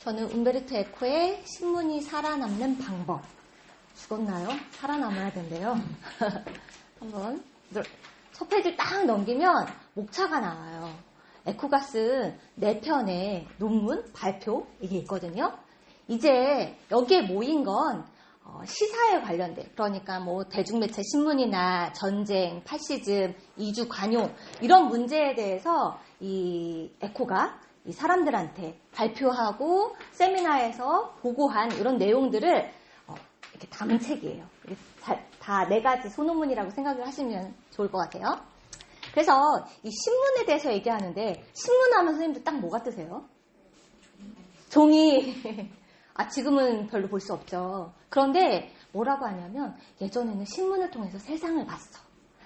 저는 umberto eco의 신문이 살아남는 방법. 죽었나요? 살아남아야 된대요. 한번 첫 페이지 딱 넘기면 목차가 나와요. 에코가 쓴 4편의 논문, 발표 이게 있거든요. 이제 여기에 모인 건 시사에 관련된, 그러니까 뭐 대중매체 신문이나 전쟁, 파시즘, 이주 관용 이런 문제에 대해서 이 에코가 이 사람들한테 발표하고 세미나에서 보고한 이런 내용들을 이렇게 담은 책이에요. 다 4가지 소논문이라고 생각을 하시면 좋을 것 같아요. 그래서 이 신문에 대해서 얘기하는데, 신문하면 선생님들 딱 뭐가 뜨세요? 종이. 지금은 별로 볼 수 없죠. 그런데 뭐라고 하냐면, 예전에는 신문을 통해서 세상을 봤어.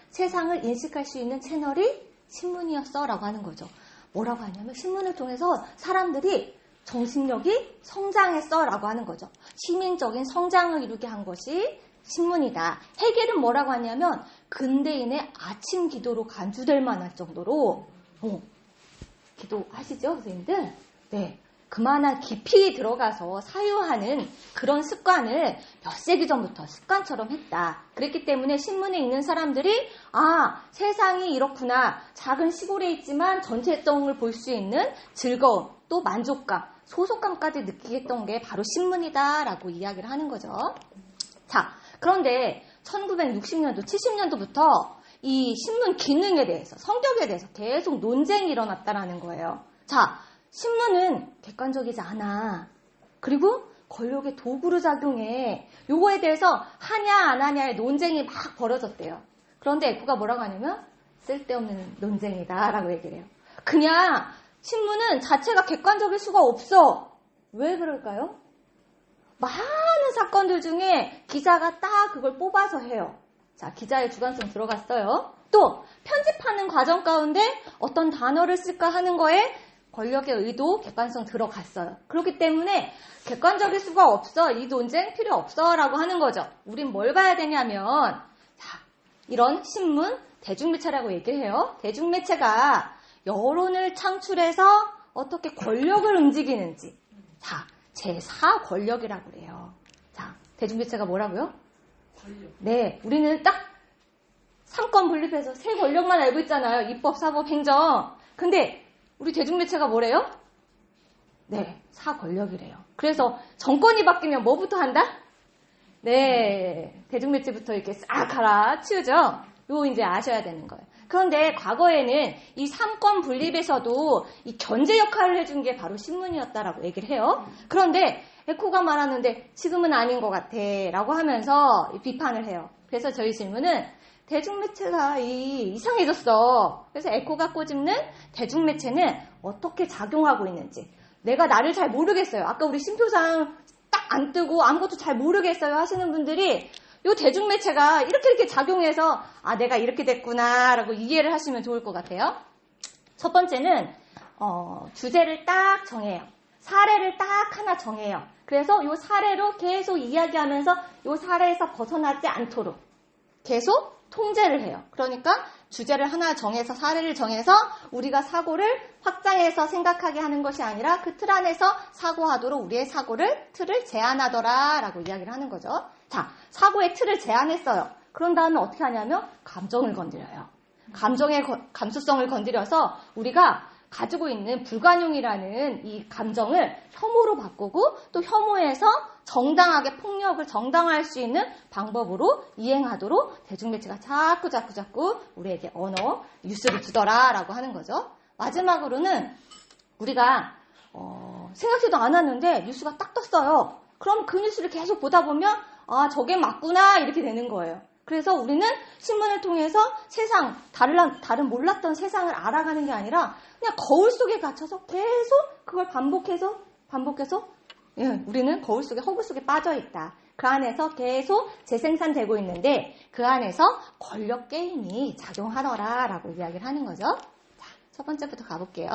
세상을 인식할 수 있는 채널이 신문이었어 라고 하는 거죠. 뭐라고 하냐면, 신문을 통해서 사람들이 정신력이 성장했어 라고 하는 거죠. 시민적인 성장을 이루게 한 것이 신문이다. 해겔은 뭐라고 하냐면, 근대인의 아침 기도로 간주될 만할 정도로 기도하시죠, 선생님들? 네. 그만한 깊이 들어가서 사유하는 그런 습관을 몇 세기 전부터 습관처럼 했다. 그랬기 때문에 신문에 읽는 사람들이 세상이 이렇구나. 작은 시골에 있지만 전체성을 볼 수 있는 즐거움, 또 만족감, 소속감까지 느끼겠던 게 바로 신문이다라고 이야기를 하는 거죠. 자, 그런데 1960년도, 70년도부터 이 신문 기능에 대해서, 성격에 대해서 계속 논쟁이 일어났다라는 거예요. 자, 신문은 객관적이지 않아. 그리고 권력의 도구로 작용해. 요거에 대해서 하냐 안 하냐의 논쟁이 막 벌어졌대요. 그런데 에코가 뭐라고 하냐면 쓸데없는 논쟁이다 라고 얘기를 해요. 그냥 신문은 자체가 객관적일 수가 없어. 왜 그럴까요? 많은 사건들 중에 기자가 딱 그걸 뽑아서 해요. 자, 기자의 주관성 들어갔어요. 또 편집하는 과정 가운데 어떤 단어를 쓸까 하는 거에 권력의 의도, 객관성 들어갔어요. 그렇기 때문에 객관적일 수가 없어. 이 논쟁 필요 없어 라고 하는 거죠. 우린 뭘 봐야 되냐면, 자, 이런 신문, 대중매체라고 얘기를 해요. 대중매체가 여론을 창출해서 어떻게 권력을 움직이는지. 자, 제4 권력이라고 그래요. 자, 대중매체가 뭐라고요? 권력. 네, 우리는 딱 3권 분립해서 세 권력만 알고 있잖아요. 입법, 사법, 행정. 근데 우리 대중매체가 뭐래요? 네, 4권력이래요. 그래서 정권이 바뀌면 뭐부터 한다? 네, 대중매체부터 이렇게 싹 갈아치우죠. 요거 이제 아셔야 되는 거예요. 그런데 과거에는 이 3권 분립에서도 이 견제 역할을 해준 게 바로 신문이었다라고 얘기를 해요. 그런데 에코가 말하는데 지금은 아닌 것 같아 라고 하면서 비판을 해요. 그래서 저희 질문은 대중매체가 이상해졌어. 그래서 에코가 꼬집는 대중매체는 어떻게 작용하고 있는지. 내가 나를 잘 모르겠어요. 아까 우리 심표상 딱 안 뜨고 아무것도 잘 모르겠어요 하시는 분들이 이 대중매체가 이렇게 작용해서 내가 이렇게 됐구나 라고 이해를 하시면 좋을 것 같아요. 첫 번째는 주제를 딱 정해요. 사례를 딱 하나 정해요. 그래서 이 사례로 계속 이야기하면서 이 사례에서 벗어나지 않도록 계속 통제를 해요. 그러니까 주제를 하나 정해서, 사례를 정해서 우리가 사고를 확장해서 생각하게 하는 것이 아니라 그 틀 안에서 사고하도록 우리의 사고를, 틀을 제한하더라 라고 이야기를 하는 거죠. 자, 사고의 틀을 제한했어요. 그런 다음에 어떻게 하냐면 감정을 건드려요. 감정의 감수성을 건드려서 우리가 가지고 있는 불관용이라는 이 감정을 혐오로 바꾸고 또 혐오에서 정당하게 폭력을 정당화할 수 있는 방법으로 이행하도록 대중매체가 자꾸 우리에게 언어, 뉴스를 주더라라고 하는 거죠. 마지막으로는 우리가 생각지도 않았는데 뉴스가 딱 떴어요. 그럼 그 뉴스를 계속 보다 보면 저게 맞구나 이렇게 되는 거예요. 그래서 우리는 신문을 통해서 세상, 다른 몰랐던 세상을 알아가는 게 아니라 그냥 거울 속에 갇혀서 계속 그걸 반복해서 우리는 거울 속에, 허구 속에 빠져있다. 그 안에서 계속 재생산되고 있는데 그 안에서 권력 게임이 작용하더라 라고 이야기를 하는 거죠. 자, 첫 번째부터 가볼게요.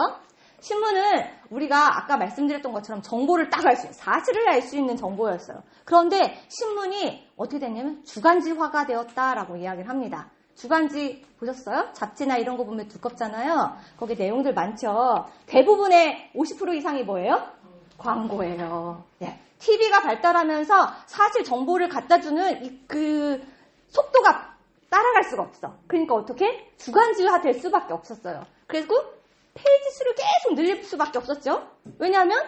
신문은 우리가 아까 말씀드렸던 것처럼 정보를 딱 알 수 있는, 사실을 알 수 있는 정보였어요. 그런데 신문이 어떻게 됐냐면 주간지화가 되었다라고 이야기를 합니다. 주간지 보셨어요? 잡지나 이런 거 보면 두껍잖아요. 거기 내용들 많죠. 대부분의 50% 이상이 뭐예요? 광고예요. 네. TV가 발달하면서 사실 정보를 갖다 주는 그 속도가 따라갈 수가 없어. 그러니까 어떻게? 주간지화 될 수밖에 없었어요. 그리고 페이지 수를 계속 늘릴 수밖에 없었죠. 왜냐하면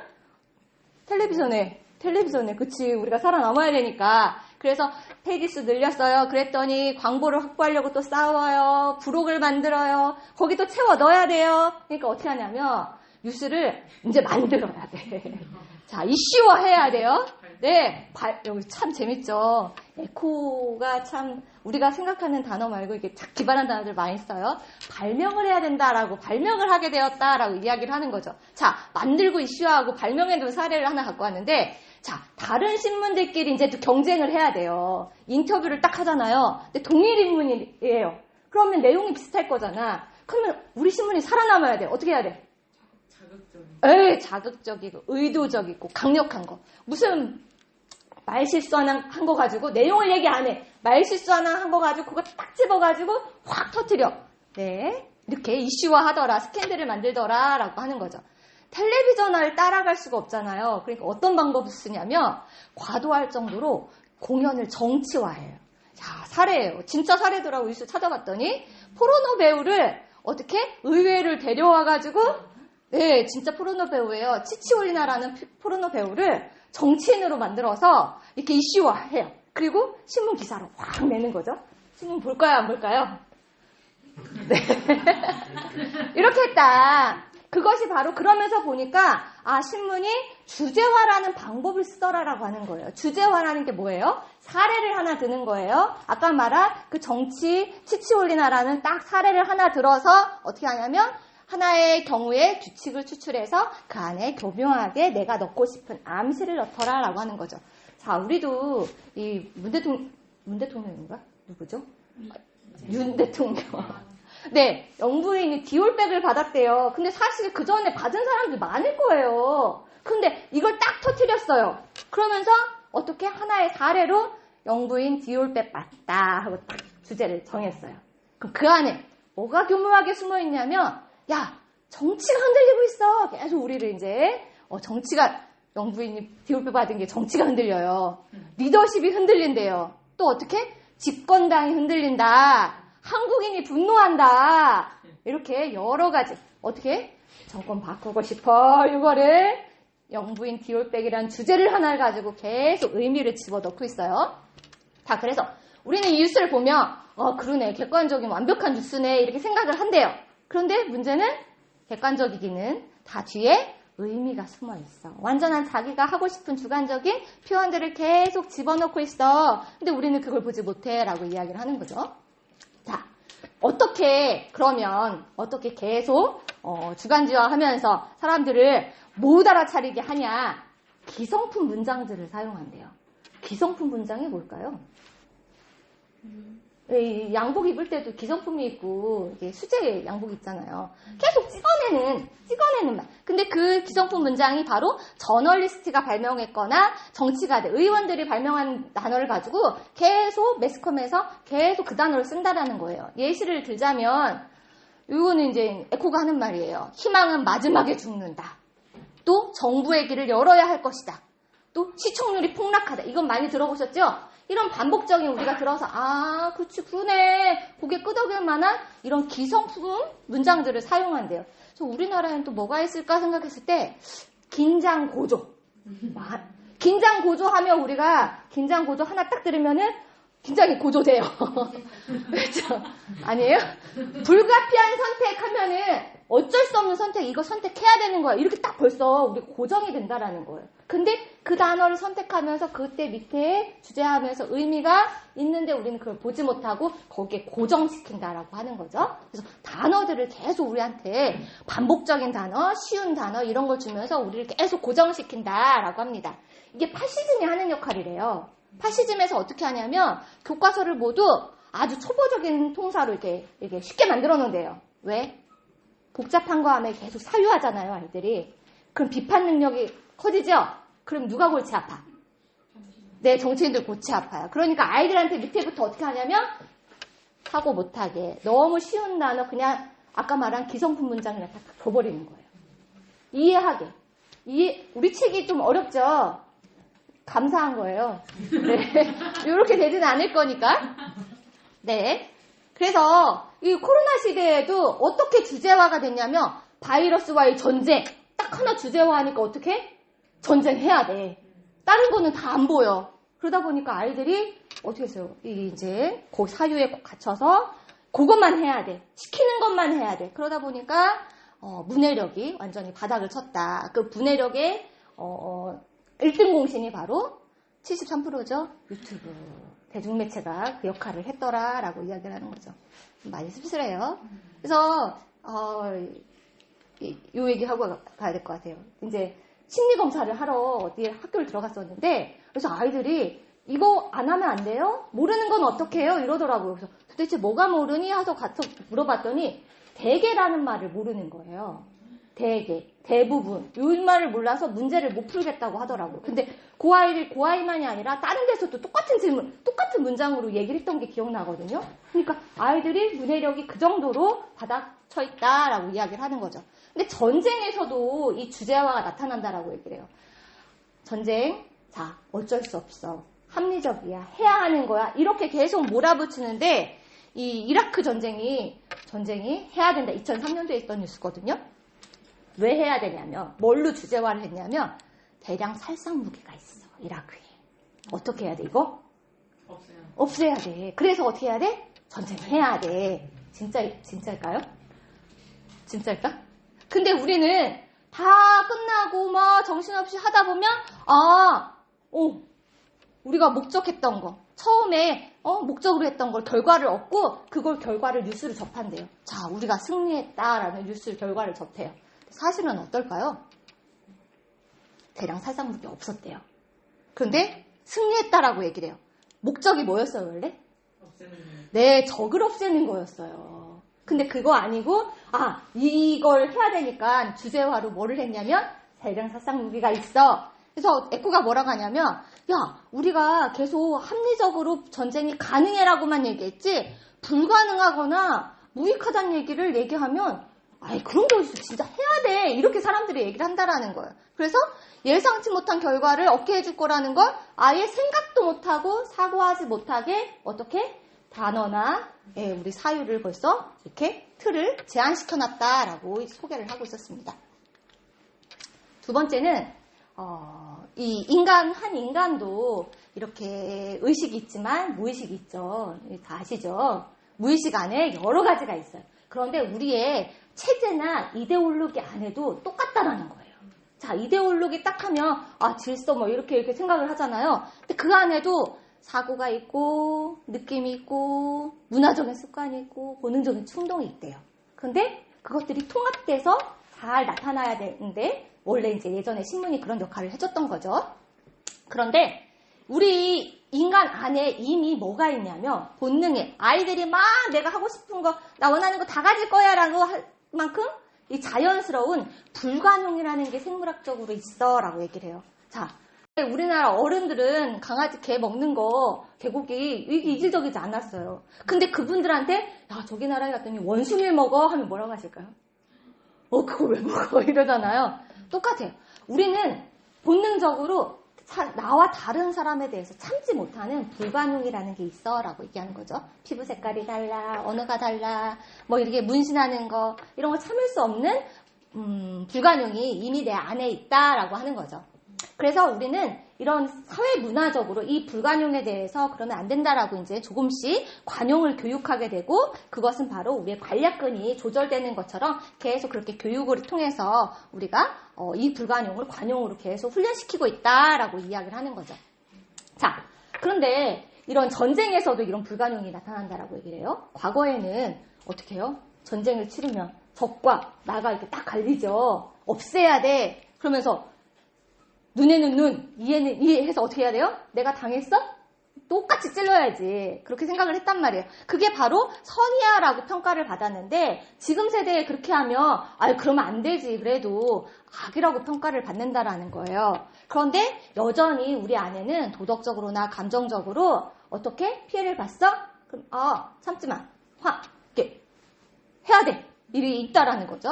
텔레비전에 그치 우리가 살아남아야 되니까. 그래서 페이지 수 늘렸어요. 그랬더니 광고를 확보하려고 또 싸워요. 부록을 만들어요. 거기 또 채워 넣어야 돼요. 그러니까 어떻게 하냐면 뉴스를 이제 만들어야 돼. 자, 이슈화해야 돼요. 네, 여기 참 재밌죠. 에코가 참 우리가 생각하는 단어 말고 이게 기발한 단어들 많이 써요. 발명을 해야 된다라고 발명을 하게 되었다라고 이야기를 하는 거죠. 자, 만들고 이슈화하고 발명해둔 사례를 하나 갖고 왔는데, 자, 다른 신문들끼리 이제 또 경쟁을 해야 돼요. 인터뷰를 딱 하잖아요. 근데 동일 인물이에요. 그러면 내용이 비슷할 거잖아. 그러면 우리 신문이 살아남아야 돼. 어떻게 해야 돼? 자극적이고 의도적이고 강력한 거. 무슨 말 실수 하나 한 거 가지고 내용을 얘기 안 해. 말 실수 하나 한 거 가지고 그거 딱 집어가지고 확 터뜨려. 네, 이렇게 이슈화 하더라. 스캔들을 만들더라 라고 하는 거죠. 텔레비전화를 따라갈 수가 없잖아요. 그러니까 어떤 방법을 쓰냐면 과도할 정도로 공연을 정치화해요. 자, 사례예요. 진짜 사례더라고. 뉴스 찾아봤더니 포르노 배우를 어떻게 의회를 데려와가지고 네, 진짜 포르노 배우예요. 치치올리나라는 포르노 배우를 정치인으로 만들어서 이렇게 이슈화해요. 그리고 신문 기사로 확 내는 거죠. 신문 볼까요, 안 볼까요? 네. 이렇게 했다. 그것이 바로 그러면서 보니까 신문이 주제화라는 방법을 쓰더라라고 하는 거예요. 주제화라는 게 뭐예요? 사례를 하나 드는 거예요. 아까 말한 그 정치 치치올리나라는 딱 사례를 하나 들어서 어떻게 하냐면 하나의 경우에 규칙을 추출해서 그 안에 교묘하게 내가 넣고 싶은 암시를 넣더라라고 하는 거죠. 자, 우리도 이 문 대통령인가? 누구죠? 윤 대통령. 네, 영부인이 디올백을 받았대요. 근데 사실 그 전에 받은 사람들 많을 거예요. 근데 이걸 딱 터뜨렸어요. 그러면서 어떻게 하나의 사례로 영부인 디올백 받다 하고 딱 주제를 정했어요. 그럼 그 안에 뭐가 교묘하게 숨어 있냐면 야, 정치가 흔들리고 있어. 계속 우리를 이제 정치가 영부인이 디올백 받은 게 정치가 흔들려요. 리더십이 흔들린대요. 또 어떻게? 집권당이 흔들린다. 한국인이 분노한다. 이렇게 여러 가지. 어떻게? 정권 바꾸고 싶어. 이거를 영부인 디올백이라는 주제를 하나를 가지고 계속 의미를 집어넣고 있어요. 자, 그래서 우리는 이 뉴스를 보면 그러네. 객관적인 완벽한 뉴스네. 이렇게 생각을 한대요. 그런데 문제는 객관적이기는 다 뒤에 의미가 숨어 있어. 완전한 자기가 하고 싶은 주관적인 표현들을 계속 집어넣고 있어. 근데 우리는 그걸 보지 못해 라고 이야기를 하는 거죠. 자, 어떻게 계속 주간지화 하면서 사람들을 못 알아차리게 하냐. 기성품 문장들을 사용한대요. 기성품 문장이 뭘까요? 양복 입을 때도 기성품이 있고 이게 수제 양복 있잖아요. 계속 찍어내는 말. 근데 그 기성품 문장이 바로 저널리스트가 발명했거나 정치가들, 의원들이 발명한 단어를 가지고 계속 매스컴에서 계속 그 단어를 쓴다라는 거예요. 예시를 들자면 이거는 이제 에코가 하는 말이에요. 희망은 마지막에 죽는다. 또 정부의 길을 열어야 할 것이다. 또 시청률이 폭락하다. 이건 많이 들어보셨죠? 이런 반복적인 우리가 들어서 그렇지 그러네 고개 끄덕일 만한 이런 기성품 문장들을 사용한대요. 그래서 우리나라에는 또 뭐가 있을까 생각했을 때 긴장고조. 긴장고조하면 우리가 긴장고조 하나 딱 들으면은 긴장이 고조돼요. 그렇죠? 아니에요? 불가피한 선택하면은 어쩔 수 없는 선택, 이거 선택해야 되는 거야. 이렇게 딱 벌써 우리 고정이 된다라는 거예요. 근데 그 단어를 선택하면서 그때 밑에 주제하면서 의미가 있는데 우리는 그걸 보지 못하고 거기에 고정시킨다라고 하는 거죠. 그래서 단어들을 계속 우리한테 반복적인 단어, 쉬운 단어 이런 걸 주면서 우리를 계속 고정시킨다라고 합니다. 이게 파시즘이 하는 역할이래요. 파시즘에서 어떻게 하냐면 교과서를 모두 아주 초보적인 통사로 이렇게 쉽게 만들어 놓은대요. 왜? 복잡한 거 하면 계속 사유하잖아요, 아이들이. 그럼 비판 능력이 커지죠? 그럼 누가 골치 아파? 네, 정치인들 골치 아파요. 그러니까 아이들한테 밑에부터 어떻게 하냐면 사고 못하게 너무 쉬운 단어 그냥 아까 말한 기성품 문장을 딱 줘버리는 거예요. 이해하게. 우리 책이 좀 어렵죠? 감사한 거예요. 네. 이렇게 되지는 않을 거니까. 네. 그래서 이 코로나 시대에도 어떻게 주제화가 됐냐면 바이러스와의 전쟁. 딱 하나 주제화하니까 어떻게? 전쟁해야 돼. 다른 거는 다 안 보여. 그러다 보니까 아이들이 어떻게 했어요? 이제 그 사유에 갇혀서 그것만 해야 돼. 시키는 것만 해야 돼. 그러다 보니까 문해력이 완전히 바닥을 쳤다. 그 문해력의 1등 공신이 바로 73%죠. 유튜브. 대중매체가 그 역할을 했더라라고 이야기를 하는 거죠. 많이 씁쓸해요. 그래서 이 얘기하고 가야 될 것 같아요. 이제 심리검사를 하러 어디 학교를 들어갔었는데 그래서 아이들이 이거 안 하면 안 돼요? 모르는 건 어떻게 해요? 이러더라고요. 그래서 도대체 뭐가 모르니? 하서 가서 물어봤더니 대개라는 말을 모르는 거예요. 대개, 대부분. 이 말을 몰라서 문제를 못 풀겠다고 하더라고요. 근데 그 아이만이 아니라 다른 데서도 똑같은 질문, 똑같은 문장으로 얘기를 했던 게 기억나거든요. 그러니까 아이들이 문해력이 그 정도로 바닥쳐 있다라고 이야기를 하는 거죠. 근데 전쟁에서도 이 주제화가 나타난다라고 얘기를 해요. 전쟁, 자, 어쩔 수 없어. 합리적이야. 해야 하는 거야. 이렇게 계속 몰아붙이는데 이 이라크 전쟁이 해야 된다. 2003년도에 있던 뉴스거든요. 왜 해야 되냐면 뭘로 주제화를 했냐면 대량 살상 무기가 있어. 이라크에. 어떻게 해야 돼 이거? 없애야 돼. 그래서 어떻게 해야 돼? 전쟁해야 돼. 진짜일까요? 진짜일까? 근데 우리는 다 끝나고 막 정신없이 하다 보면 우리가 목적했던 거 처음에 목적으로 했던 걸 결과를 얻고 그걸 결과를 뉴스로 접한대요. 자, 우리가 승리했다라는 뉴스 결과를 접해요. 사실은 어떨까요? 대량 살상 무기 없었대요. 그런데 승리했다라고 얘기를 해요. 목적이 뭐였어요, 원래? 네, 적을 없애는 거였어요. 근데 그거 아니고 이걸 해야 되니까 주제화로 뭐를 했냐면 대량 살상 무기가 있어. 그래서 에코가 뭐라고 하냐면 우리가 계속 합리적으로 전쟁이 가능해라고만 얘기했지 불가능하거나 무익하다는 얘기를 얘기하면 그런 게 어딨어. 진짜 해야 돼. 이렇게 사람들이 얘기를 한다라는 거예요. 그래서 예상치 못한 결과를 얻게 해줄 거라는 걸 아예 생각도 못하고 사고하지 못하게 어떻게? 단어나 우리 사유를 벌써 이렇게 틀을 제한시켜놨다라고 소개를 하고 있었습니다. 두 번째는 한 인간도 이렇게 의식이 있지만 무의식이 있죠. 다 아시죠? 무의식 안에 여러 가지가 있어요. 그런데 우리의 체제나 이데올로기 안에도 똑같다라는 거예요. 자, 이데올로기 딱 하면 질서 이렇게 생각을 하잖아요. 근데 그 안에도 사고가 있고 느낌이 있고 문화적인 습관이 있고 본능적인 충동이 있대요. 근데 그것들이 통합돼서 잘 나타나야 되는데 원래 이제 예전에 신문이 그런 역할을 해줬던 거죠. 그런데 우리 인간 안에 이미 뭐가 있냐면 본능에 아이들이 막 내가 하고 싶은 거 나 원하는 거 다 가질 거야 라고 할 만큼 이 자연스러운 불가능이라는 게 생물학적으로 있어 라고 얘기를 해요. 자, 우리나라 어른들은 강아지 개 먹는 거 개고기 이게 이질적이지 않았어요. 근데 그분들한테 저기 나라에 갔더니 원숭이를 먹어 하면 뭐라고 하실까요? 그거 왜 먹어? 이러잖아요. 똑같아요. 우리는 본능적으로 나와 다른 사람에 대해서 참지 못하는 불가능이라는 게 있어 라고 얘기하는 거죠. 피부 색깔이 달라, 언어가 달라, 이렇게 문신하는 거 이런 거 참을 수 없는 불가능이 이미 내 안에 있다라고 하는 거죠. 그래서 우리는 이런 사회 문화적으로 이 불관용에 대해서 그러면 안 된다라고 이제 조금씩 관용을 교육하게 되고 그것은 바로 우리의 관략근이 조절되는 것처럼 계속 그렇게 교육을 통해서 우리가 이 불관용을 관용으로 계속 훈련시키고 있다라고 이야기를 하는 거죠. 자, 그런데 이런 전쟁에서도 이런 불관용이 나타난다라고 얘기를 해요. 과거에는 어떻게 해요? 전쟁을 치르면 적과 나가 이렇게 딱 갈리죠. 없애야 돼. 그러면서 눈에는 눈, 이에는 이 해서 어떻게 해야 돼요? 내가 당했어? 똑같이 찔러야지. 그렇게 생각을 했단 말이에요. 그게 바로 선의야라고 평가를 받았는데 지금 세대에 그렇게 하면 그러면 안 되지. 그래도 악이라고 평가를 받는다라는 거예요. 그런데 여전히 우리 안에는 도덕적으로나 감정적으로 어떻게 피해를 봤어? 그럼 참지 마. 이렇게 해야 돼. 일이 있다라는 거죠.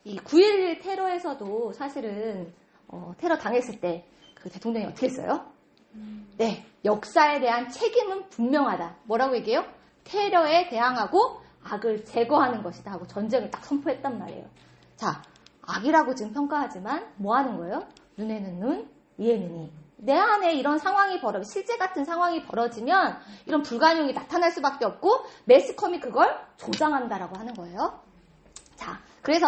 이 9.11 테러에서도 사실은 테러 당했을 때 그 대통령이 어떻게 했어요? 네, 역사에 대한 책임은 분명하다. 뭐라고 얘기해요? 테러에 대항하고 악을 제거하는 것이다 하고 전쟁을 딱 선포했단 말이에요. 자, 악이라고 지금 평가하지만 뭐 하는 거예요? 눈에는 눈, 이에는 이. 내 안에 이런 상황이 실제 같은 상황이 벌어지면 이런 불가능이 나타날 수밖에 없고 매스컴이 그걸 조장한다라고 하는 거예요. 자, 그래서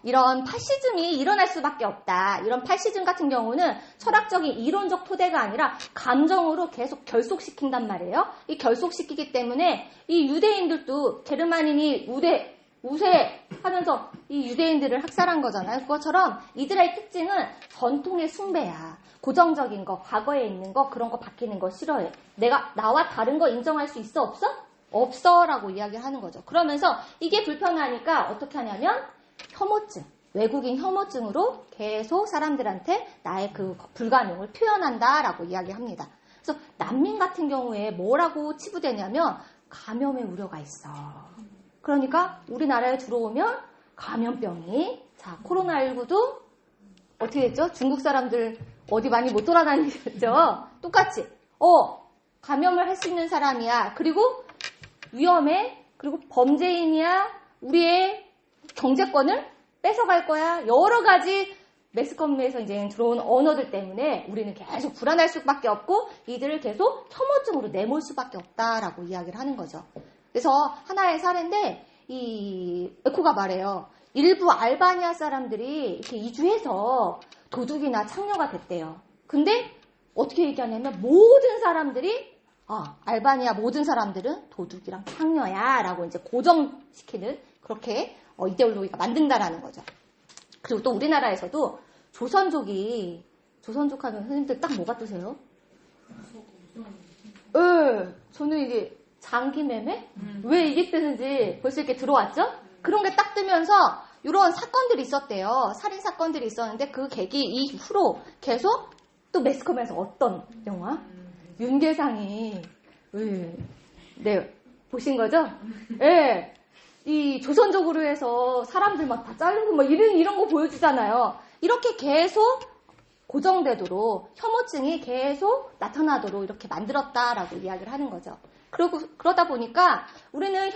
이런 파시즘이 일어날 수밖에 없다. 이런 파시즘 같은 경우는 철학적인 이론적 토대가 아니라 감정으로 계속 결속시킨단 말이에요. 이 결속시키기 때문에 이 유대인들도 게르만인이 우세 하면서 이 유대인들을 학살한 거잖아요. 그것처럼 이들의 특징은 전통의 숭배야. 고정적인 거, 과거에 있는 거, 그런 거 바뀌는 거 싫어해. 나와 다른 거 인정할 수 있어? 없어? 없어 라고 이야기를 하는 거죠. 그러면서 이게 불편하니까 어떻게 하냐면 혐오증, 외국인 혐오증으로 계속 사람들한테 나의 그 불가능을 표현한다라고 이야기합니다. 그래서 난민 같은 경우에 뭐라고 치부되냐면 감염의 우려가 있어. 그러니까 우리나라에 들어오면 감염병이, 자, 코로나19도 어떻게 됐죠? 중국 사람들 어디 많이 못 돌아다니죠? 똑같이. 감염을 할 수 있는 사람이야. 그리고 위험해. 그리고 범죄인이야. 우리의 경제권을 뺏어갈 거야. 여러 가지 매스컴에서 이제 들어온 언어들 때문에 우리는 계속 불안할 수밖에 없고 이들을 계속 혐오증으로 내몰 수밖에 없다라고 이야기를 하는 거죠. 그래서 하나의 사례인데 이 에코가 말해요. 일부 알바니아 사람들이 이렇게 이주해서 도둑이나 창녀가 됐대요. 근데 어떻게 얘기하냐면 모든 사람들이 알바니아 모든 사람들은 도둑이랑 창녀야 라고 이제 고정시키는 그렇게 이데올로기가 만든다라는 거죠. 그리고 또 우리나라에서도 조선족 하면 선생님들 딱 뭐가 뜨세요? 저는 이게 장기매매? 왜 이게 뜨는지 벌써 이렇게 들어왔죠? 그런 게 딱 뜨면서 이런 사건들이 있었대요. 살인 사건들이 있었는데 그 계기 이후로 계속 또 매스컴에서 어떤 영화? 윤계상이 네 보신 거죠? 네. 이 조선족으로 해서 사람들 막 다 자르고 막 이런 거 보여주잖아요. 이렇게 계속 고정되도록 혐오증이 계속 나타나도록 이렇게 만들었다라고 이야기를 하는 거죠. 그러다 보니까 우리는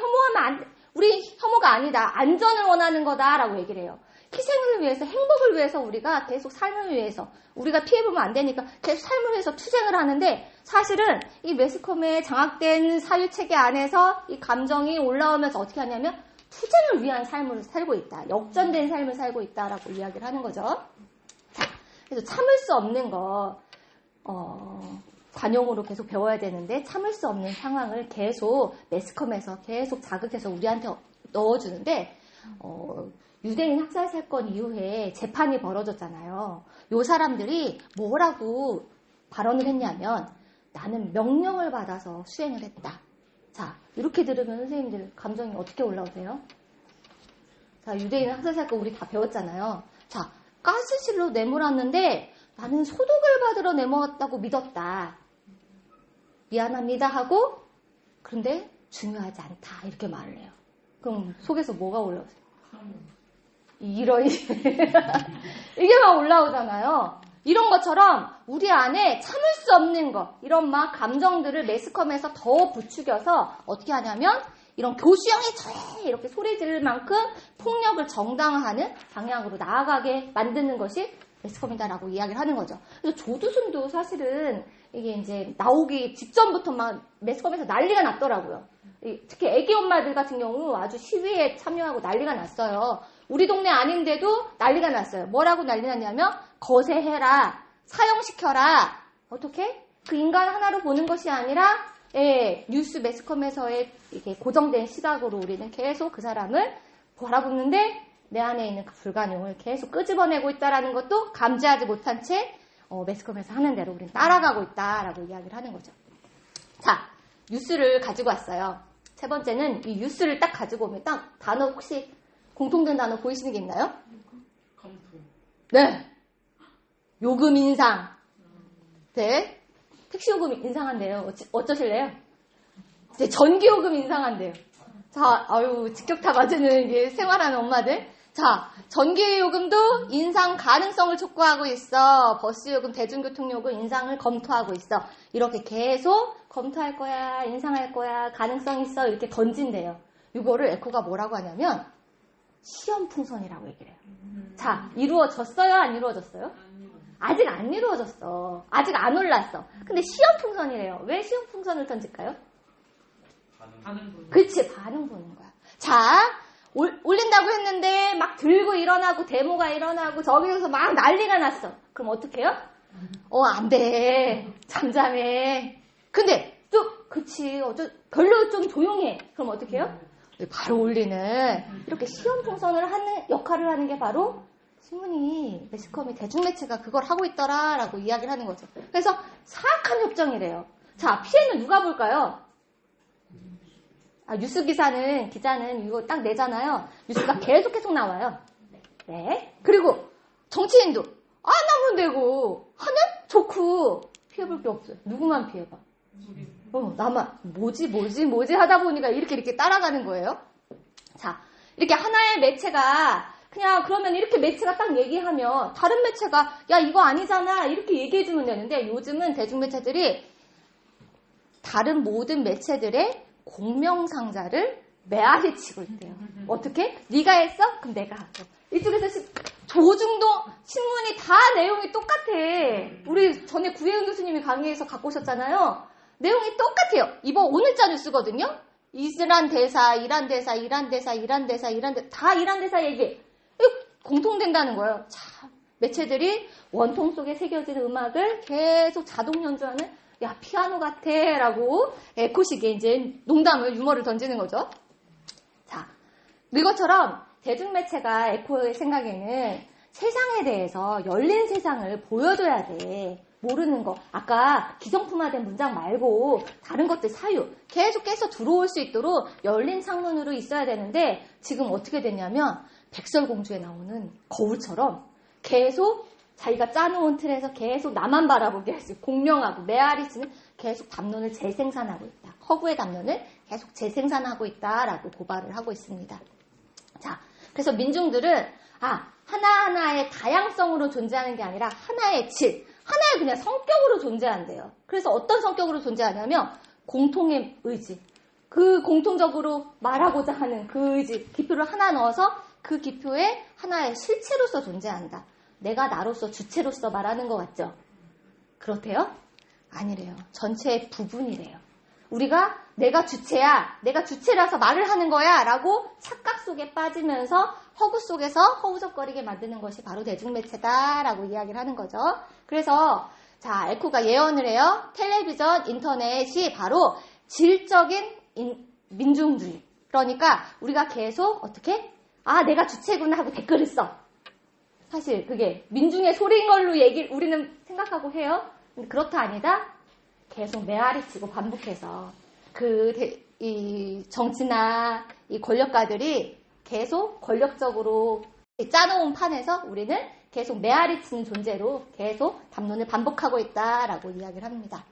우리 혐오가 아니다. 안전을 원하는 거다라고 얘기를 해요. 희생을 위해서, 행복을 위해서 우리가 계속 삶을 위해서 우리가 피해보면 안 되니까 계속 삶을 위해서 투쟁을 하는데 사실은 이 매스컴의 장악된 사유체계 안에서 이 감정이 올라오면서 어떻게 하냐면 투쟁을 위한 삶을 살고 있다. 역전된 삶을 살고 있다라고 이야기를 하는 거죠. 자, 그래서 참을 수 없는 거 관용으로 계속 배워야 되는데 참을 수 없는 상황을 계속 매스컴에서 계속 자극해서 우리한테 넣어주는데 유대인 학살 사건 이후에 재판이 벌어졌잖아요. 요 사람들이 뭐라고 발언을 했냐면 나는 명령을 받아서 수행을 했다. 자, 이렇게 들으면 선생님들 감정이 어떻게 올라오세요? 자, 유대인 학살 사건 우리 다 배웠잖아요. 자, 가스실로 내몰았는데 나는 소득을 받으러 내몰았다고 믿었다. 미안합니다 하고 그런데 중요하지 않다 이렇게 말을 해요. 그럼 속에서 뭐가 올라오세요? 이런 이게 막 올라오잖아요. 이런 것처럼 우리 안에 참을 수 없는 거 이런 막 감정들을 매스컴에서 더 부추겨서 어떻게 하냐면 이런 교수형이 이렇게 소리 지를 만큼 폭력을 정당화하는 방향으로 나아가게 만드는 것이 매스컴이다라고 이야기를 하는 거죠. 그래서 조두순도 사실은 이게 이제 나오기 직전부터 막 매스컴에서 난리가 났더라고요. 특히 애기 엄마들 같은 경우 아주 시위에 참여하고 난리가 났어요. 우리 동네 아닌데도 난리가 났어요. 뭐라고 난리 났냐면 거세해라, 사형시켜라. 어떻게? 그 인간 하나로 보는 것이 아니라 뉴스 매스컴에서의 이게 고정된 시각으로 우리는 계속 그 사람을 바라보는데 내 안에 있는 그 불가능을 계속 끄집어내고 있다는 것도 감지하지 못한 채 매스컴에서 하는 대로 우리는 따라가고 있다라고 이야기를 하는 거죠. 자, 뉴스를 가지고 왔어요. 세 번째는 이 뉴스를 딱 가지고 오면 딱 단어 혹시 공통된 단어 보이시는 게 있나요? 검토. 네. 요금 인상. 네. 택시 요금 인상한대요. 어쩌실래요? 이제 전기 요금 인상한대요. 자, 직격타 맞으는 이게 생활하는 엄마들. 자, 전기요금도 인상 가능성을 촉구하고 있어. 버스요금, 대중교통요금 인상을 검토하고 있어. 이렇게 계속 검토할 거야, 인상할 거야, 가능성 있어 이렇게 던진대요. 이거를 에코가 뭐라고 하냐면 시험풍선이라고 얘기를 해요. 자, 이루어졌어요? 안 이루어졌어요? 아직 안 이루어졌어. 아직 안 올랐어. 근데 시험풍선이래요. 왜 시험풍선을 던질까요? 그치, 반응 보는 거야. 자, 올린다고 했는데 막 들고 일어나고 데모가 일어나고 저기서 막 난리가 났어. 그럼 어떡해요? 안 돼. 잠잠해. 근데 좀 그치. 별로 좀 조용해. 그럼 어떡해요? 바로 올리는 이렇게 시험풍선을 하는 역할을 하는 게 바로 신문이 매스컴이 대중매체가 그걸 하고 있더라라고 이야기를 하는 거죠. 그래서 사악한 협정이래요. 자, 피해는 누가 볼까요? 뉴스 기자는 이거 딱 내잖아요. 뉴스가 계속 나와요. 네. 그리고 정치인도 안 하면 되고 하면 좋고 피해볼 게 없어요. 누구만 피해봐. 나만 뭐지 하다 보니까 이렇게 따라가는 거예요. 자, 이렇게 하나의 매체가 그냥 그러면 이렇게 매체가 딱 얘기하면 다른 매체가 야 이거 아니잖아 이렇게 얘기해주면 되는데 요즘은 대중매체들이 다른 모든 매체들의 공명상자를 메아리 치고 있대요. 어떻게? 네가 했어? 그럼 내가 하고. 이쪽에서 조중동 신문이 다 내용이 똑같아. 우리 전에 구혜은 교수님이 강의에서 갖고 오셨잖아요. 내용이 똑같아요. 이번 오늘자 뉴스거든요. 이란 대사, 다 이란 대사 얘기. 공통된다는 거예요. 참, 매체들이 원통 속에 새겨진 음악을 계속 자동 연주하는 야, 피아노 같아. 라고 에코식에 이제 농담을, 유머를 던지는 거죠. 자, 이것처럼 대중매체가 에코의 생각에는 세상에 대해서 열린 세상을 보여줘야 돼. 모르는 거. 아까 기성품화된 문장 말고 다른 것들 사유. 계속해서 들어올 수 있도록 열린 창문으로 있어야 되는데 지금 어떻게 됐냐면 백설공주에 나오는 거울처럼 계속 자기가 짜놓은 틀에서 계속 나만 바라보게 해서 공명하고 메아리스는 계속 담론을 재생산하고 있다. 허구의 담론을 계속 재생산하고 있다라고 고발을 하고 있습니다. 자, 그래서 민중들은 하나하나의 다양성으로 존재하는 게 아니라 하나의 질, 하나의 그냥 성격으로 존재한대요. 그래서 어떤 성격으로 존재하냐면 공통의 의지, 그 공통적으로 말하고자 하는 그 의지, 기표를 하나 넣어서 그 기표에 하나의 실체로서 존재한다. 내가 나로서 주체로서 말하는 것 같죠? 그렇대요? 아니래요. 전체의 부분이래요. 우리가 내가 주체야, 내가 주체라서 말을 하는 거야 라고 착각 속에 빠지면서 허구 속에서 허우적거리게 만드는 것이 바로 대중매체다 라고 이야기를 하는 거죠. 그래서 자, 에코가 예언을 해요. 텔레비전, 인터넷이 바로 질적인 민중주의. 그러니까 우리가 계속 어떻게? 내가 주체구나 하고 댓글을 써. 사실 그게 민중의 소리인 걸로 우리는 생각하고 해요. 근데 그렇다 아니다. 계속 메아리치고 반복해서 이 정치나 이 권력가들이 계속 권력적으로 짜놓은 판에서 우리는 계속 메아리치는 존재로 계속 담론을 반복하고 있다라고 이야기를 합니다.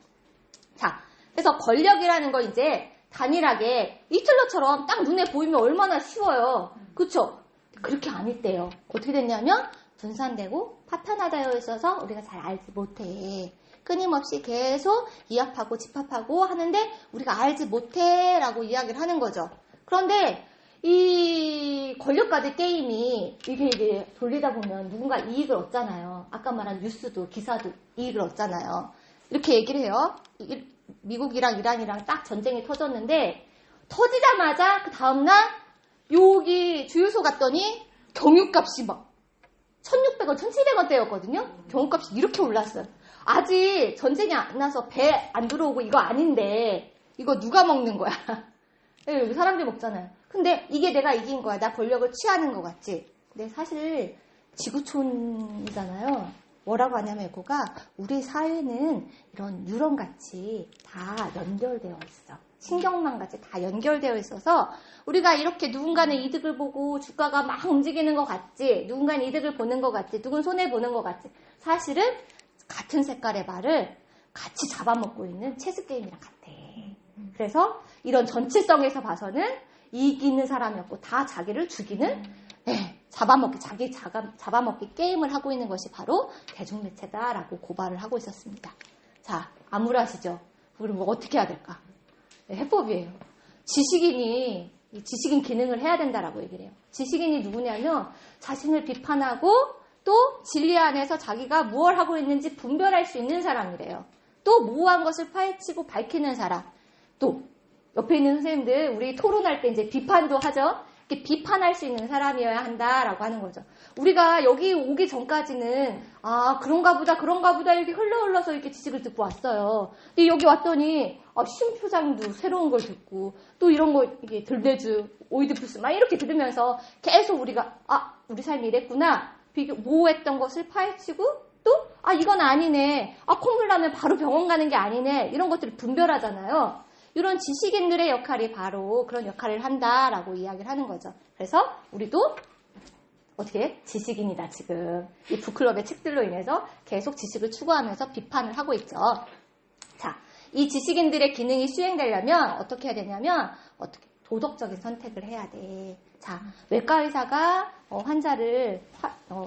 자, 그래서 권력이라는 거 이제 단일하게 히틀러처럼 딱 눈에 보이면 얼마나 쉬워요. 그렇죠? 그렇게 안 있대요. 어떻게 됐냐면 분산되고 파편화되어 있어서 우리가 잘 알지 못해. 끊임없이 계속 이합하고 집합하고 하는데 우리가 알지 못해 라고 이야기를 하는 거죠. 그런데 이 권력가들 게임이 이게 돌리다 보면 누군가 이익을 얻잖아요. 아까 말한 뉴스도 기사도 이익을 얻잖아요. 이렇게 얘기를 해요. 미국이랑 이란이랑 딱 전쟁이 터졌는데 터지자마자 그 다음날 여기 주유소 갔더니 경유값이 막 1,600원, 1,700원대였거든요. 경유값이 이렇게 올랐어요. 아직 전쟁이 안 나서 배 안 들어오고 이거 아닌데 이거 누가 먹는 거야? 여기 사람들이 먹잖아요. 근데 이게 내가 이긴 거야. 나 권력을 취하는 것 같지? 근데 사실 지구촌이잖아요. 뭐라고 하냐면 에코가 우리 사회는 이런 뉴런같이 다 연결되어 있어. 신경망같이 다 연결되어 있어서 우리가 이렇게 누군가는 이득을 보고 주가가 막 움직이는 것 같지, 누군가는 이득을 보는 것 같지, 누군 손해보는 것 같지, 사실은 같은 색깔의 말을 같이 잡아먹고 있는 체스게임이랑 같아. 그래서 이런 전체성에서 봐서는 이기는 사람이 없고 다 자기를 죽이는 자기 잡아먹기 게임을 하고 있는 것이 바로 대중매체다라고 고발을 하고 있었습니다. 자, 암울하시죠? 우리 뭐 어떻게 해야 될까? 네, 해법이에요. 지식인이 지식인 기능을 해야 된다라고 얘기를 해요. 지식인이 누구냐면 자신을 비판하고 또 진리 안에서 자기가 무엇을 하고 있는지 분별할 수 있는 사람이래요. 또 모호한 것을 파헤치고 밝히는 사람. 또 옆에 있는 선생님들 우리 토론할 때 이제 비판도 하죠. 이렇게 비판할 수 있는 사람이어야 한다라고 하는 거죠. 우리가 여기 오기 전까지는 그런가 보다 이렇게 흘러서 이렇게 지식을 듣고 왔어요. 근데 여기 왔더니 쉼표장도 새로운 걸 듣고 또 이런 거 이게 들배주, 오이디푸스 막 이렇게 들으면서 계속 우리가 우리 삶이 이랬구나. 모호했던 것을 파헤치고 또 이건 아니네. 콧물 나면 바로 병원 가는 게 아니네. 이런 것들을 분별하잖아요. 이런 지식인들의 역할이 바로 그런 역할을 한다라고 이야기를 하는 거죠. 그래서 우리도 어떻게 지식인이다 지금 이 북클럽의 책들로 인해서 계속 지식을 추구하면서 비판을 하고 있죠. 자, 이 지식인들의 기능이 수행되려면 어떻게 해야 되냐면 도덕적인 선택을 해야 돼. 자, 외과 의사가 환자를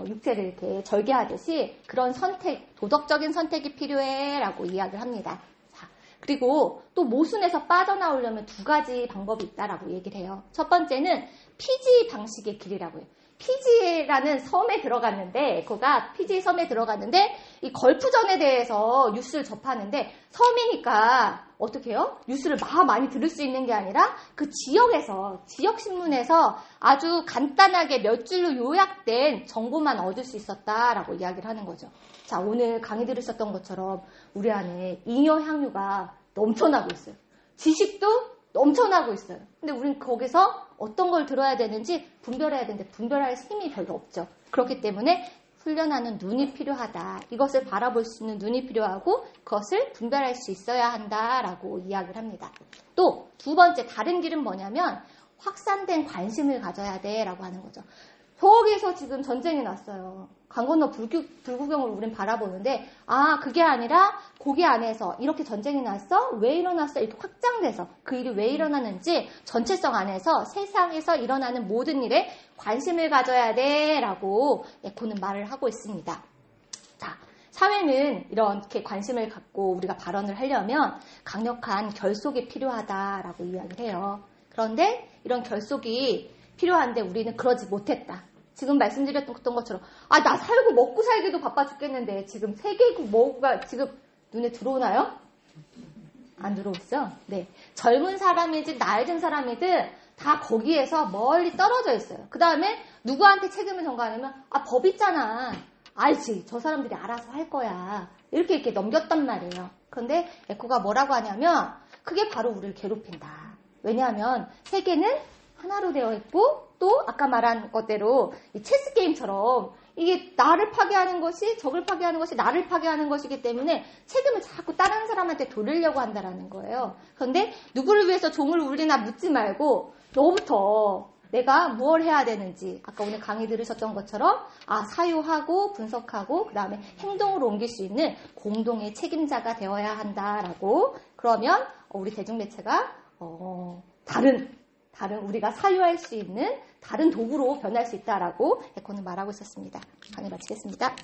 육체를 이렇게 절개하듯이 그런 선택, 도덕적인 선택이 필요해라고 이야기를 합니다. 자, 그리고 또 모순에서 빠져나오려면 두 가지 방법이 있다라고 얘기를 해요. 첫 번째는 피지 방식의 길이라고 해요. 피지라는 섬에 들어갔는데, 에코가 피지 섬에 들어갔는데, 이 걸프전에 대해서 뉴스를 접하는데, 섬이니까 어떻게 해요? 뉴스를 많이 들을 수 있는 게 아니라 그 지역신문에서 아주 간단하게 몇 줄로 요약된 정보만 얻을 수 있었다라고 이야기를 하는 거죠. 자, 오늘 강의 들으셨던 것처럼 우리 안에 잉여 향유가 넘쳐나고 있어요. 지식도 넘쳐나고 있어요. 근데 우리는 거기서 어떤 걸 들어야 되는지 분별해야 되는데 분별할 힘이 별로 없죠. 그렇기 때문에 훈련하는 눈이 필요하다. 이것을 바라볼 수 있는 눈이 필요하고 그것을 분별할 수 있어야 한다라고 이야기를 합니다. 또 두 번째 다른 길은 뭐냐면 확산된 관심을 가져야 돼라고 하는 거죠. 저기서 지금 전쟁이 났어요. 강 건너 불구경을 우린 바라보는데 그게 아니라 거기 안에서 이렇게 전쟁이 났어? 왜 일어났어? 이렇게 확장돼서 그 일이 왜 일어나는지 전체성 안에서 세상에서 일어나는 모든 일에 관심을 가져야 돼라고 에코는 말을 하고 있습니다. 자, 사회는 이렇게 관심을 갖고 우리가 발언을 하려면 강력한 결속이 필요하다라고 이야기를 해요. 그런데 이런 결속이 필요한데 우리는 그러지 못했다. 지금 말씀드렸던 것처럼 나 살고 먹고 살기도 바빠 죽겠는데 지금 세계국 뭐가 지금 눈에 들어오나요? 안 들어오시죠? 네. 젊은 사람이든 나이 든 사람이든 다 거기에서 멀리 떨어져 있어요. 그 다음에 누구한테 책임을 전가하냐면 법 있잖아. 알지. 저 사람들이 알아서 할 거야. 이렇게 넘겼단 말이에요. 그런데 에코가 뭐라고 하냐면 그게 바로 우리를 괴롭힌다. 왜냐하면 세계는 하나로 되어 있고 또 아까 말한 것대로 이 체스 게임처럼 이게 나를 파괴하는 것이 적을 파괴하는 것이 나를 파괴하는 것이기 때문에 책임을 자꾸 다른 사람한테 돌리려고 한다라는 거예요. 그런데 누구를 위해서 종을 울리나 묻지 말고 너부터 내가 무엇을 해야 되는지 아까 오늘 강의 들으셨던 것처럼 사유하고 분석하고 그 다음에 행동으로 옮길 수 있는 공동의 책임자가 되어야 한다라고 그러면 우리 대중매체가 다른 우리가 사유할 수 있는 다른 도구로 변할 수 있다라고 에코는 말하고 있었습니다. 강의 마치겠습니다.